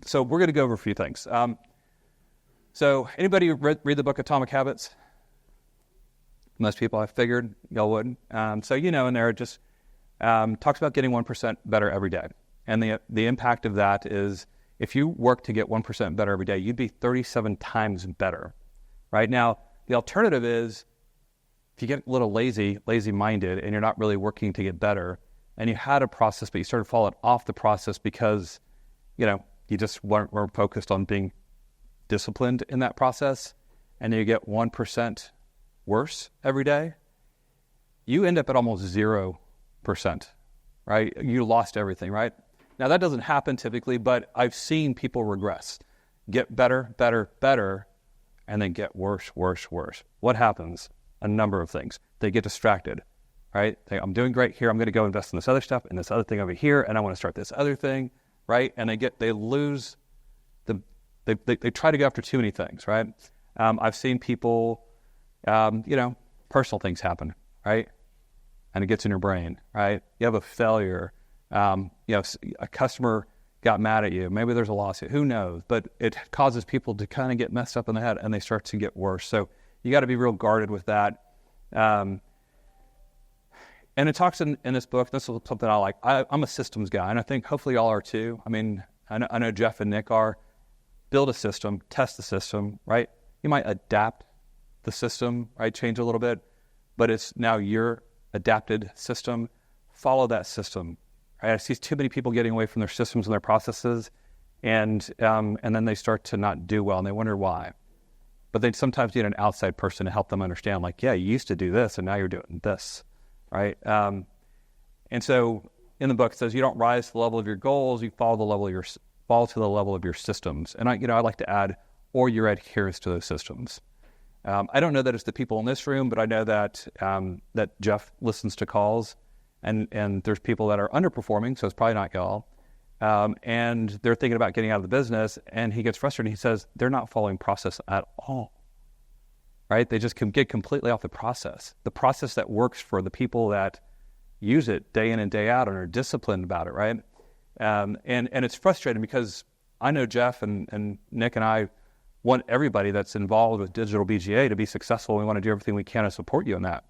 So we're going to go over a few things. So anybody read the book Atomic Habits? Most people, I figured y'all would. So in there it just talks about getting 1% better every day. And the impact of that is if you work to get 1% better every day, you'd be 37 times better. Right now, the alternative is if you get a little lazy-minded, and you're not really working to get better, and you had a process, but you started falling off the process because, you just weren't focused on being disciplined in that process, and you get 1% worse every day, you end up at almost 0%, right? You lost everything, right? Now, that doesn't happen typically, but I've seen people regress, get better, and then get worse. What happens? A number of things. They get distracted, right? I'm doing great here. I'm going to go invest in this other stuff and this other thing over here, and I want to start this other thing, right? And they lose they try to go after too many things, right? I've seen people, personal things happen, right? And it gets in your brain, right? You have a failure. A customer got mad at you. Maybe there's a lawsuit. Who knows? But it causes people to kind of get messed up in the head, and they start to get worse. So you got to be real guarded with that. And it talks in this book, this is something I like. I'm a systems guy, and I think hopefully y'all are too. I mean, I know Jeff and Nick are. Build a system, test the system, right? You might adapt the system, right? Change a little bit, but it's now your adapted system. Follow that system. Right? I see too many people getting away from their systems and their processes, and then they start to not do well, and they wonder why. But they sometimes need an outside person to help them understand, like, yeah, you used to do this, and now you're doing this, right? And so in the book it says you don't rise to the level of your goals, you fall to the level of your systems. And I like to add, or your adherence to those systems. I don't know that it's the people in this room, but I know that that Jeff listens to calls, and there's people that are underperforming, so it's probably not y'all. And they're thinking about getting out of the business, and he gets frustrated. He says they're not following process at all, right? They just can get completely off the process that works for the people that use it day in and day out and are disciplined about it, right? And it's frustrating because I know Jeff and Nick and I want everybody that's involved with digital BGA to be successful. We want to do everything we can to support you in that.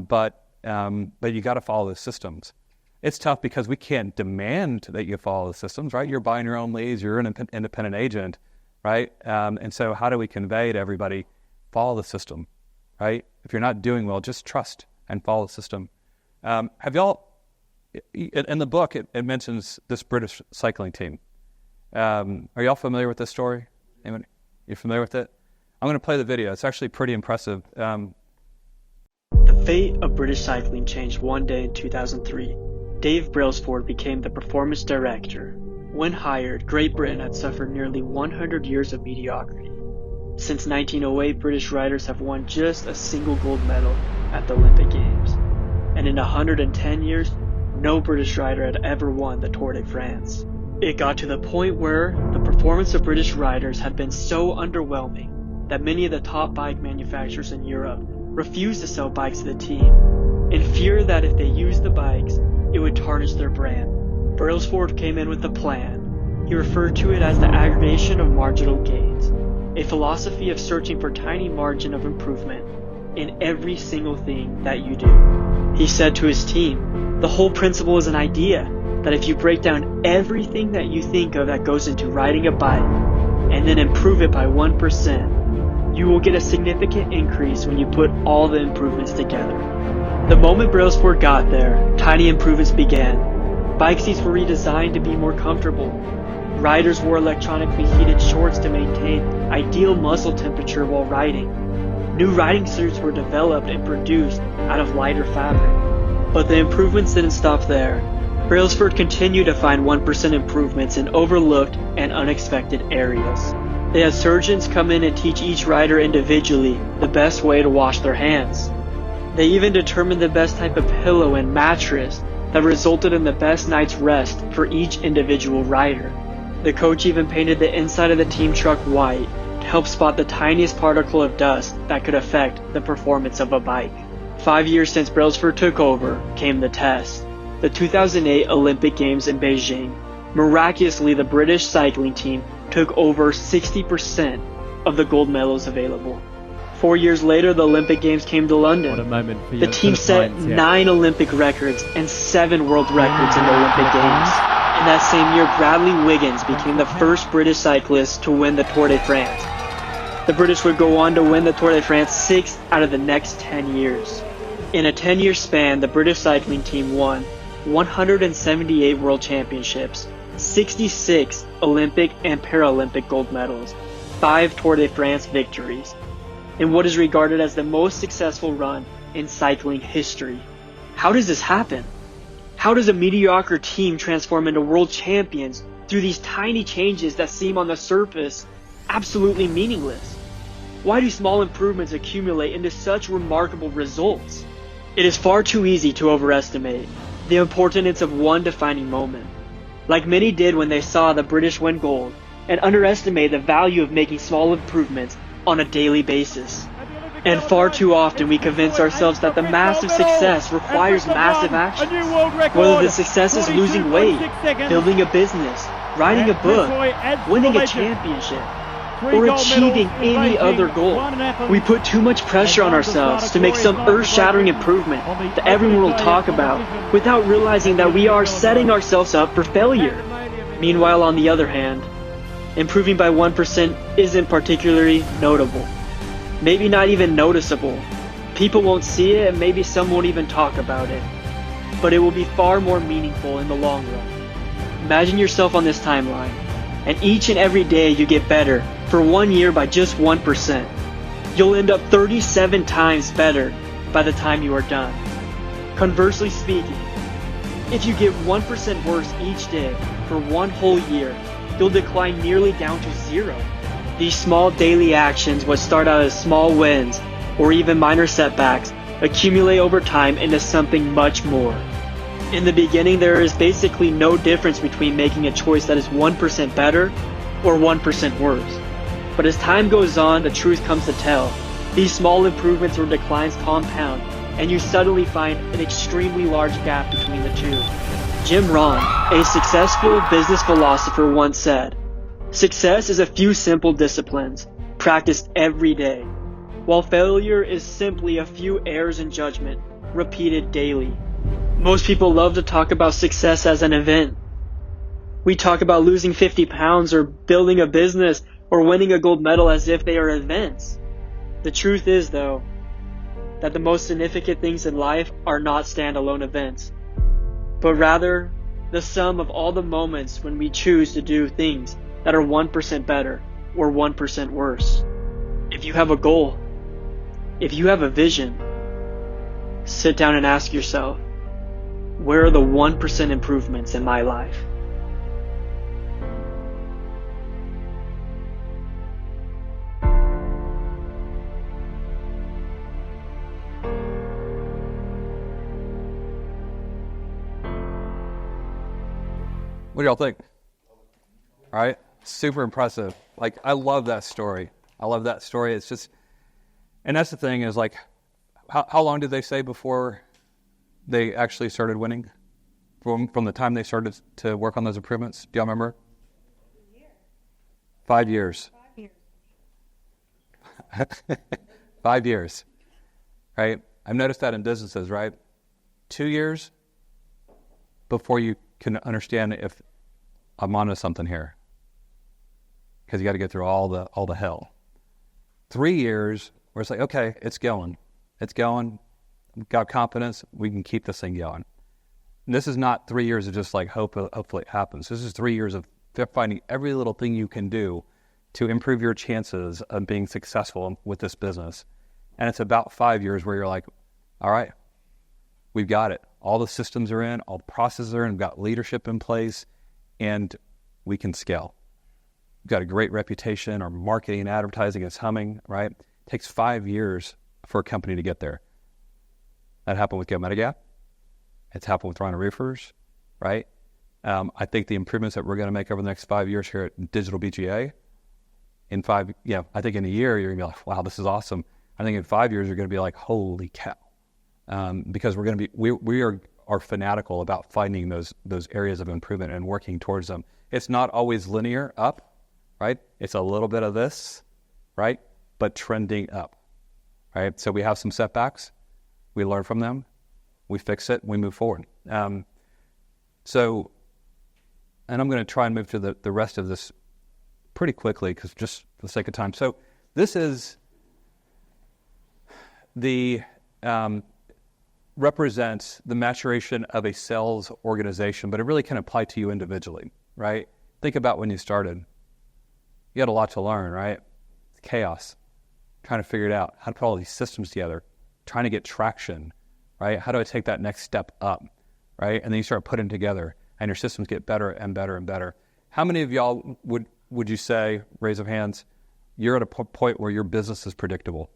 But you got to follow the systems. It's tough because we can't demand that you follow the systems, right? You're buying your own leads. You're an independent agent, right? And so how do we convey to everybody, follow the system, right? If you're not doing well, just trust and follow the system. Have y'all, in the book, it mentions this British cycling team. Are y'all familiar with this story? Anybody? You familiar with it? I'm going to play the video. It's actually pretty impressive. The fate of British cycling changed one day in 2003. Dave Brailsford became the performance director. When hired, Great Britain had suffered nearly 100 years of mediocrity. Since 1908, British riders have won just a single gold medal at the Olympic Games. And in 110 years, no British rider had ever won the Tour de France. It got to the point where the performance of British riders had been so underwhelming that many of the top bike manufacturers in Europe refused to sell bikes to the team, in fear that if they used the bikes, it would tarnish their brand. Brailsford came in with a plan. He referred to it as the aggregation of marginal gains, a philosophy of searching for tiny margin of improvement in every single thing that you do. He said to his team, the whole principle is an idea that if you break down everything that you think of that goes into riding a bike and then improve it by 1%, you will get a significant increase when you put all the improvements together. The moment Brailsford got there, tiny improvements began. Bike seats were redesigned to be more comfortable. Riders wore electronically heated shorts to maintain ideal muscle temperature while riding. New riding suits were developed and produced out of lighter fabric. But the improvements didn't stop there. Brailsford continued to find 1% improvements in overlooked and unexpected areas. They had surgeons come in and teach each rider individually the best way to wash their hands. They even determined the best type of pillow and mattress that resulted in the best night's rest for each individual rider. The coach even painted the inside of the team truck white to help spot the tiniest particle of dust that could affect the performance of a bike. 5 years since Brailsford took over came the test. The 2008 Olympic Games in Beijing. Miraculously, the British cycling team took over 60% of the gold medals available. 4 years later, the Olympic Games came to London. What a moment for The team set 9 Olympic records and 7 world records in the Olympic Games. In that same year, Bradley Wiggins became the first British cyclist to win the Tour de France. The British would go on to win the Tour de France 6 out of the next 10 years. In a 10-year span, the British cycling team won 178 world championships, 66 Olympic and Paralympic gold medals, 5 Tour de France victories, in what is regarded as the most successful run in cycling history. How does this happen? How does a mediocre team transform into world champions through these tiny changes that seem on the surface absolutely meaningless? Why do small improvements accumulate into such remarkable results? It is far too easy to overestimate the importance of one defining moment, like many did when they saw the British win gold, and underestimate the value of making small improvements on a daily basis. And far too often we convince ourselves that the massive success requires massive action. Whether the success is losing weight, building a business, writing a book, winning a championship, or achieving any other goal. We put too much pressure on ourselves to make some earth-shattering improvement that everyone will talk about without realizing that we are setting ourselves up for failure. Meanwhile, on the other hand, improving by 1% isn't particularly notable. Maybe not even noticeable. People won't see it and maybe some won't even talk about it. But it will be far more meaningful in the long run. Imagine yourself on this timeline, and each and every day you get better for 1 year by just 1%. You'll end up 37 times better by the time you are done. Conversely speaking, if you get 1% worse each day for 1 whole year, you'll decline nearly down to 0. These small daily actions, what start out as small wins or even minor setbacks, accumulate over time into something much more. In the beginning, there is basically no difference between making a choice that is 1% better or 1% worse. But as time goes on, the truth comes to tell. These small improvements or declines compound, and you suddenly find an extremely large gap between the two. Jim Rohn, a successful business philosopher, once said, "Success is a few simple disciplines, practiced every day, while failure is simply a few errors in judgment, repeated daily." Most people love to talk about success as an event. We talk about losing 50 pounds or building a business or winning a gold medal as if they are events. The truth is, though, that the most significant things in life are not standalone events, but rather the sum of all the moments when we choose to do things that are 1% better or 1% worse. If you have a goal, if you have a vision, sit down and ask yourself, where are the 1% improvements in my life? What do y'all think? All right, super impressive. Like, I love that story. It's just, and that's the thing is like, how long did they say before they actually started winning? From the time they started to work on those improvements? Do y'all remember? 5 years. 5 years, right? I've noticed that in businesses, right? 2 years before you can understand if I'm onto something here, because you got to get through all the hell. 3 years where it's like, okay, it's going, we've got confidence, we can keep this thing going. And this is not 3 years of just like hopefully it happens. This is 3 years of finding every little thing you can do to improve your chances of being successful with this business. And it's about 5 years where you're like, all right, we've got it. All the systems are in, all the processes are in, we've got leadership in place, and we can scale. We've got a great reputation, our marketing and advertising is humming, right? It takes 5 years for a company to get there. That happened with Go Medigap. It's happened with Rhino Roofers, right? I think the improvements that we're going to make over the next 5 years here at Digital BGA, I think in a year, you're going to be like, wow, this is awesome. I think in 5 years, you're going to be like, holy cow. Because we're going to be, are fanatical about finding those areas of improvement and working towards them. It's not always linear up, right? It's a little bit of this, right? But trending up, right? So we have some setbacks. We learn from them. We fix it. We move forward. And I'm going to try and move to the rest of this pretty quickly because just for the sake of time. So this is represents the maturation of a sales organization, but it really can apply to you individually, right? Think about when you started. You had a lot to learn, right? It's chaos, trying to figure it out, how to put all these systems together, trying to get traction, right? How do I take that next step up, right? And then you start putting together, and your systems get better and better and better. How many of y'all would you say, raise of hands, you're at a point where your business is predictable?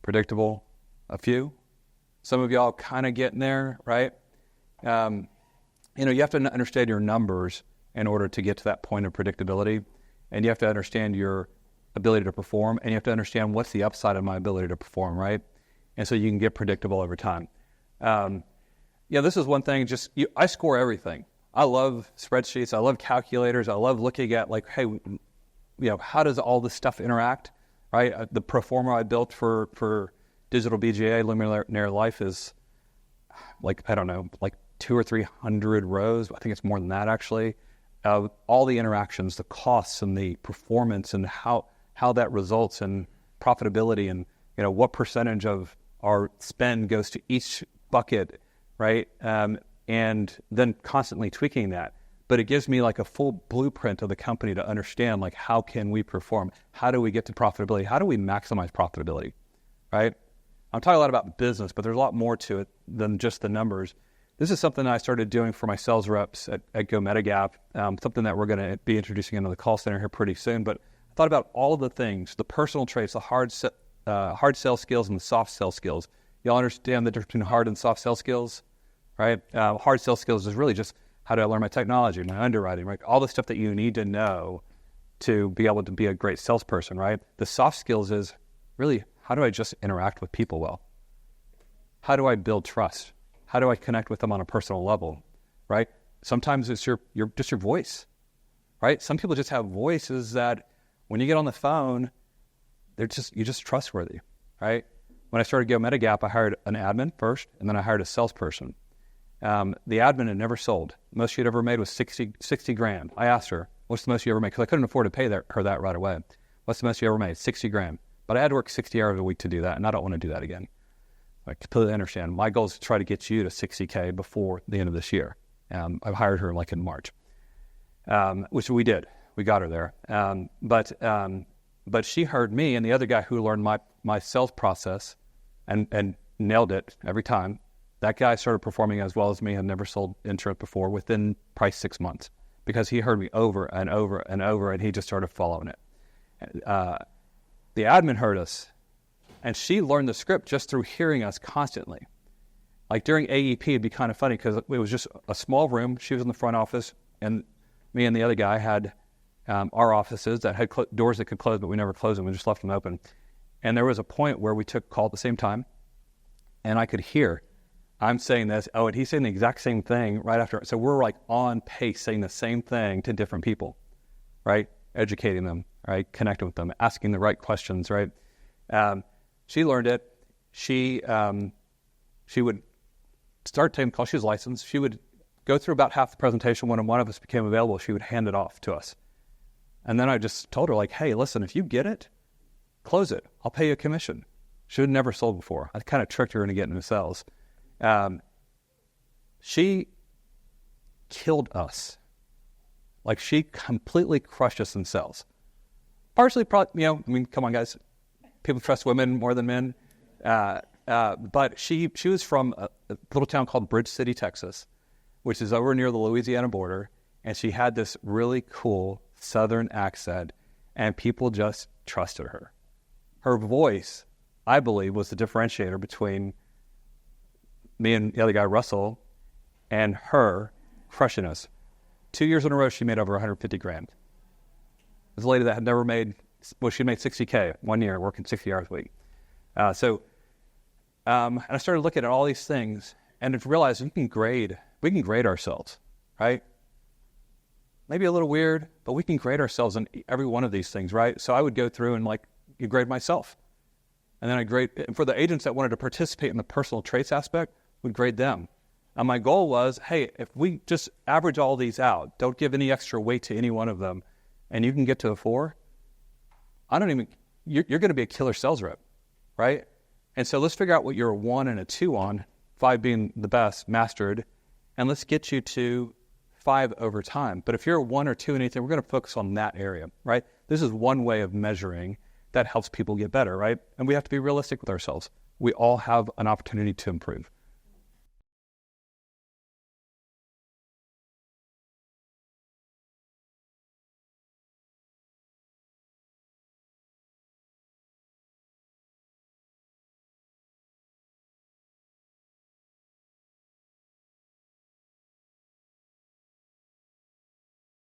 Predictable? A few? Some of y'all kind of getting there, right? You have to understand your numbers in order to get to that point of predictability. And you have to understand your ability to perform. And you have to understand what's the upside of my ability to perform, right? And so you can get predictable over time. This is one thing. I score everything. I love spreadsheets. I love calculators. I love looking at how does all this stuff interact, right? The pro forma I built for Digital BGA, Luminary Life, is like 200 or 300 rows. I think it's more than that, actually. All the interactions, the costs, and the performance, and how that results in profitability, and what percentage of our spend goes to each bucket, right? And then constantly tweaking that. But it gives me like a full blueprint of the company to understand how can we perform? How do we get to profitability? How do we maximize profitability, right? I'm talking a lot about business, but there's a lot more to it than just the numbers. This is something I started doing for my sales reps at Go Medigap, something that we're going to be introducing into the call center here pretty soon. But I thought about all the things, the personal traits, the hard sales skills and the soft sales skills. Y'all understand the difference between hard and soft sales skills, right? Hard sales skills is really just how do I learn my technology, my underwriting, right? All the stuff that you need to know to be able to be a great salesperson, right? The soft skills is really how do I just interact with people well? How do I build trust? How do I connect with them on a personal level, right? Sometimes it's your right? Some people just have voices that when you get on the phone, you're just trustworthy, right? When I started Go Medigap, I hired an admin first, and then I hired a salesperson. The admin had never sold. The most she had ever made was $60,000. I asked her, what's the most you ever made? Because I couldn't afford to pay her that right away. What's the most you ever made? $60,000. But I had to work 60 hours a week to do that, and I don't want to do that again. I completely understand. My goal is to try to get you to $60K before the end of this year. I've hired her in March, which we did. We got her there. But she heard me and the other guy who learned my sales process and nailed it every time. That guy started performing as well as me, had never sold insurance before, within probably 6 months, because he heard me over and over and over, and he just started following it. The admin heard us, and she learned the script just through hearing us constantly. Like during AEP, it'd be kind of funny because it was just a small room. She was in the front office, and me and the other guy had our offices that had doors that could close, but we never closed them. We just left them open. And there was a point where we took a call at the same time, and I could hear I'm saying this, and he's saying the exact same thing right after. So we're on pace saying the same thing to different people, right? Educating them, right? Connecting with them, asking the right questions, right? She learned it. She would start taking calls. She was licensed. She would go through about half the presentation. When one of us became available, she would hand it off to us. And then I just told her, hey, listen, if you get it, close it. I'll pay you a commission. She had never sold before. I kind of tricked her into getting into sales. She killed us. She completely crushed us in sales. Partially, probably, come on, guys. People trust women more than men. But she was from a little town called Bridge City, Texas, which is over near the Louisiana border. And she had this really cool Southern accent, and people just trusted her. Her voice, I believe, was the differentiator between me and the other guy, Russell, and her crushing us. 2 years in a row, she made over $150,000. This lady that had never made, she made $60K 1 year, working 60 hours a week. So And I started looking at all these things and I realized we can grade ourselves, right? Maybe a little weird, but we can grade ourselves on every one of these things, right? So I would go through and you grade myself. And then I grade, for the agents that wanted to participate in the personal traits aspect, would grade them. And my goal was, hey, if we just average all these out, don't give any extra weight to any one of them, and you can get to a 4, you're going to be a killer sales rep, right? And so let's figure out what you're a 1 and a 2 on, 5 being the best, mastered, and let's get you to 5 over time. But if you're a 1 or 2 in anything, we're going to focus on that area, right? This is one way of measuring that helps people get better, right? And we have to be realistic with ourselves. We all have an opportunity to improve.